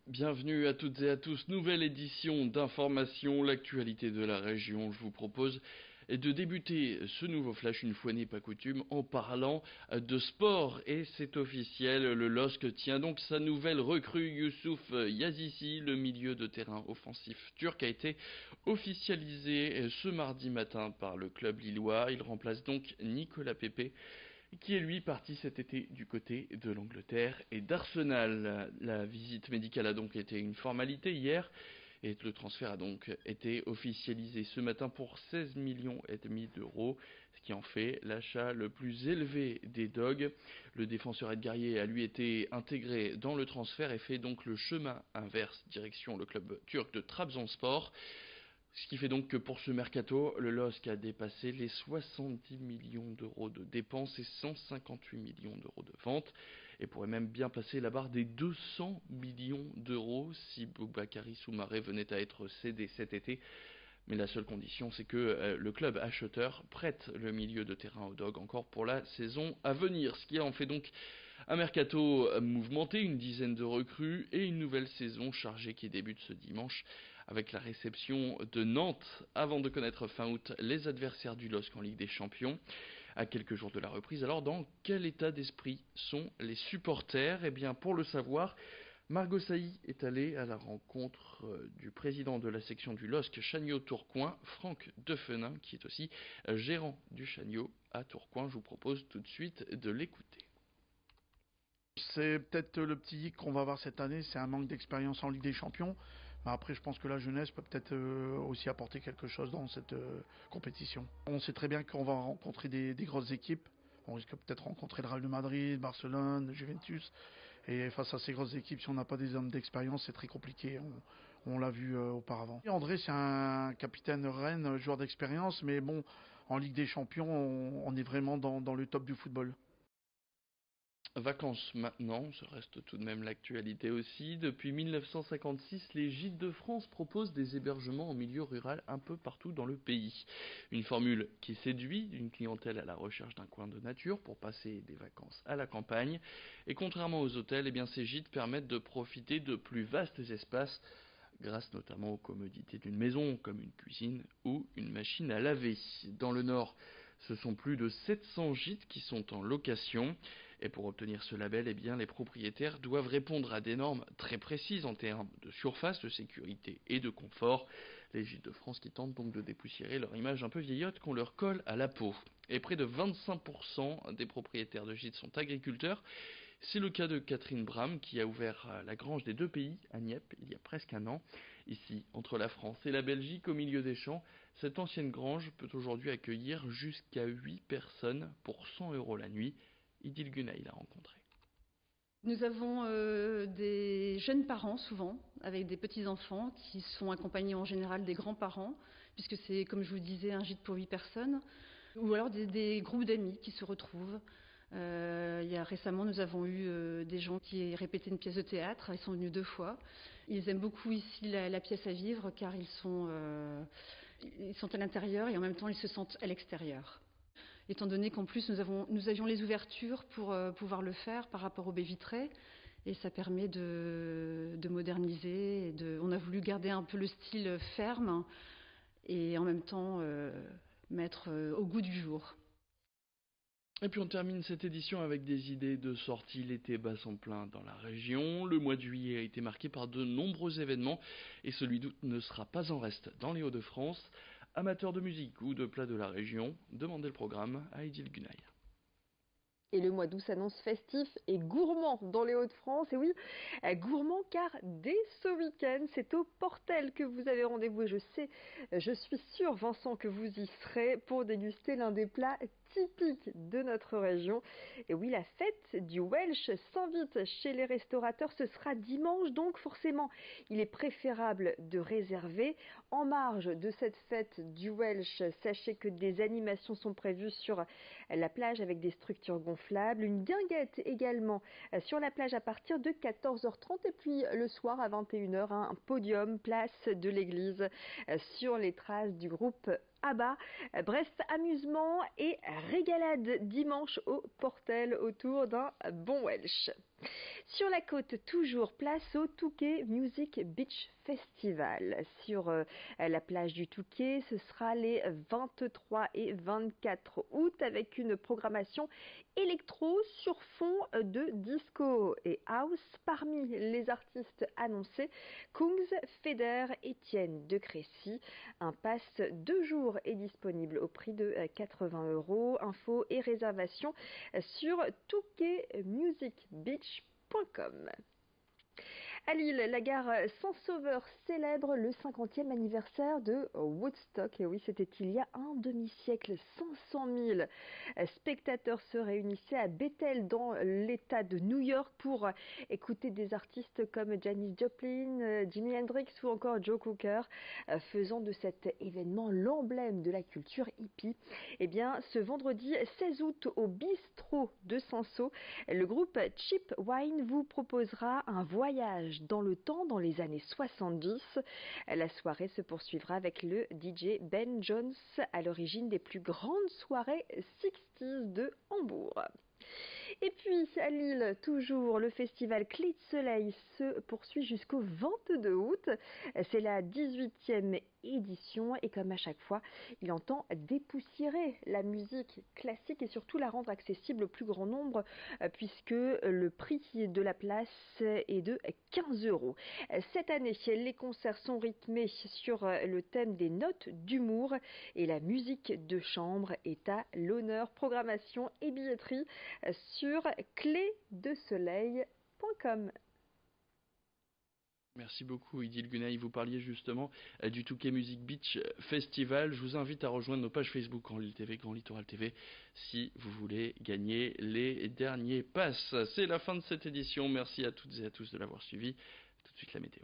Bienvenue à toutes et à tous, nouvelle édition d'information, l'actualité de la région. Je vous propose de débuter ce nouveau flash, une fois n'est pas coutume, en parlant de sport. Et c'est officiel, le LOSC tient donc sa nouvelle recrue, Youssouf Yazisi, le milieu de terrain offensif turc, a été officialisé ce mardi matin par le club lillois. Il remplace donc Nicolas Pepe, qui est lui parti cet été du côté de l'Angleterre et d'Arsenal. La visite médicale a donc été une formalité hier et le transfert a donc été officialisé ce matin pour 16 millions et demi d'euros, ce qui en fait l'achat le plus élevé des Dogs. Le défenseur Edgarié a lui été intégré dans le transfert et fait donc le chemin inverse direction le club turc de Trabzonspor. Ce qui fait donc que pour ce mercato, le LOSC a dépassé les 70 millions d'euros de dépenses et 158 millions d'euros de ventes, et pourrait même bien passer la barre des 200 millions d'euros si Boubakary Soumaré venait à être cédé cet été. Mais la seule condition, c'est que le club acheteur prête le milieu de terrain aux Dogs encore pour la saison à venir, ce qui en fait donc un mercato mouvementé, une dizaine de recrues et une nouvelle saison chargée qui débute ce dimanche avec la réception de Nantes avant de connaître fin août les adversaires du LOSC en Ligue des Champions à quelques jours de la reprise. Alors dans quel état d'esprit sont les supporters? Eh bien pour le savoir, Margot Sailly est allée à la rencontre du président de la section du LOSC Chagnaud-Tourcoing, Franck Defenin, qui est aussi gérant du Chagnaud à Tourcoing. Je vous propose tout de suite de l'écouter. C'est peut-être le petit hic qu'on va avoir cette année, c'est un manque d'expérience en Ligue des Champions. Mais après, je pense que la jeunesse peut peut-être aussi apporter quelque chose dans cette compétition. On sait très bien qu'on va rencontrer des grosses équipes. On risque peut-être de rencontrer le Real de Madrid, Barcelone, Juventus. Et face à ces grosses équipes, si on n'a pas des hommes d'expérience, c'est très compliqué. On l'a vu auparavant. Et André, c'est un capitaine Rennes, joueur d'expérience. Mais bon, en Ligue des Champions, on est vraiment dans le top du football. Vacances maintenant, ça reste tout de même l'actualité aussi. Depuis 1956, les Gîtes de France proposent des hébergements en milieu rural un peu partout dans le pays. Une formule qui séduit une clientèle à la recherche d'un coin de nature pour passer des vacances à la campagne. Et contrairement aux hôtels, eh bien, ces gîtes permettent de profiter de plus vastes espaces grâce notamment aux commodités d'une maison, comme une cuisine ou une machine à laver. Dans le Nord, ce sont plus de 700 gîtes qui sont en location. Et pour obtenir ce label, eh bien, les propriétaires doivent répondre à des normes très précises en termes de surface, de sécurité et de confort. Les Gîtes de France qui tentent donc de dépoussiérer leur image un peu vieillotte qu'on leur colle à la peau. Et près de 25% des propriétaires de gîtes sont agriculteurs. C'est le cas de Catherine Bram qui a ouvert la grange des deux pays à Nieppe il y a presque un an. Ici, entre la France et la Belgique, au milieu des champs, cette ancienne grange peut aujourd'hui accueillir jusqu'à 8 personnes pour 100 € la nuit. Idil Gunay l'a rencontré. Nous avons des jeunes parents souvent, avec des petits-enfants qui sont accompagnés en général des grands-parents, puisque c'est, comme je vous disais, un gîte pour 8 personnes, ou alors des groupes d'amis qui se retrouvent. Récemment, nous avons eu des gens qui répétaient une pièce de théâtre, ils sont venus 2 fois. Ils aiment beaucoup ici la pièce à vivre, car ils sont à l'intérieur et en même temps ils se sentent à l'extérieur. Étant donné qu'en plus nous avions les ouvertures pour pouvoir le faire par rapport aux baies vitrées, et ça permet de moderniser. On a voulu garder un peu le style ferme et en même temps mettre au goût du jour. Et puis on termine cette édition avec des idées de sortie. L'été bat son plein dans la région. Le mois de juillet a été marqué par de nombreux événements et celui d'août ne sera pas en reste dans les Hauts-de-France. Amateurs de musique ou de plats de la région, demandez le programme à Idil Gunay. Et le mois d'août s'annonce festif et gourmand dans les Hauts-de-France. Et oui, gourmand car dès ce week-end, c'est au Portel que vous avez rendez-vous. Et je suis sûre, Vincent, que vous y serez pour déguster l'un des plats typiques de notre région. Et oui, la fête du Welsh s'invite chez les restaurateurs. Ce sera dimanche, donc forcément, il est préférable de réserver. En marge de cette fête du Welsh, sachez que des animations sont prévues sur la plage avec des structures gonflables, une guinguette également sur la plage à partir de 14h30 et puis le soir à 21h, un podium place de l'église sur les traces du groupe ABBA. Bref, amusement et régalade dimanche au Portel autour d'un bon Welsh. Sur la côte, toujours, place au Touquet Music Beach Festival. Sur la plage du Touquet, ce sera les 23 et 24 août avec une programmation électro sur fond de disco et house. Parmi les artistes annoncés, Kungs, Feder, Étienne de Crécy. Un pass 2 jours est disponible au prix de 80 €. Infos et réservations sur touquetmusicbeach.com. À Lille, la gare Saint-Sauveur célèbre le 50e anniversaire de Woodstock. Et oui, c'était il y a un demi-siècle. 500 000 spectateurs se réunissaient à Bethel dans l'État de New York pour écouter des artistes comme Janis Joplin, Jimi Hendrix ou encore Joe Cocker, faisant de cet événement l'emblème de la culture hippie. Eh bien, ce vendredi 16 août au bistrot de Sanso, le groupe Cheap Wine vous proposera un voyage dans le temps dans les années 70. La soirée se poursuivra avec le DJ Ben Jones, à l'origine des plus grandes soirées 60s de Hambourg. Et puis à Lille, toujours, le festival Clé de Soleil se poursuit jusqu'au 22 août. C'est la 18e édition et comme à chaque fois, il entend dépoussiérer la musique classique et surtout la rendre accessible au plus grand nombre puisque le prix de la place est de 15 €. Cette année, les concerts sont rythmés sur le thème des notes d'humour et la musique de chambre est à l'honneur. Programmation et billetterie sur clédesoleil.com. Merci beaucoup Idil Gunay, vous parliez justement du Touquet Music Beach Festival. Je vous invite à rejoindre nos pages Facebook Grand Lille TV, Grand Littoral TV, si vous voulez gagner les derniers passes. C'est la fin de cette édition, merci à toutes et à tous de l'avoir suivi. Tout de suite la météo.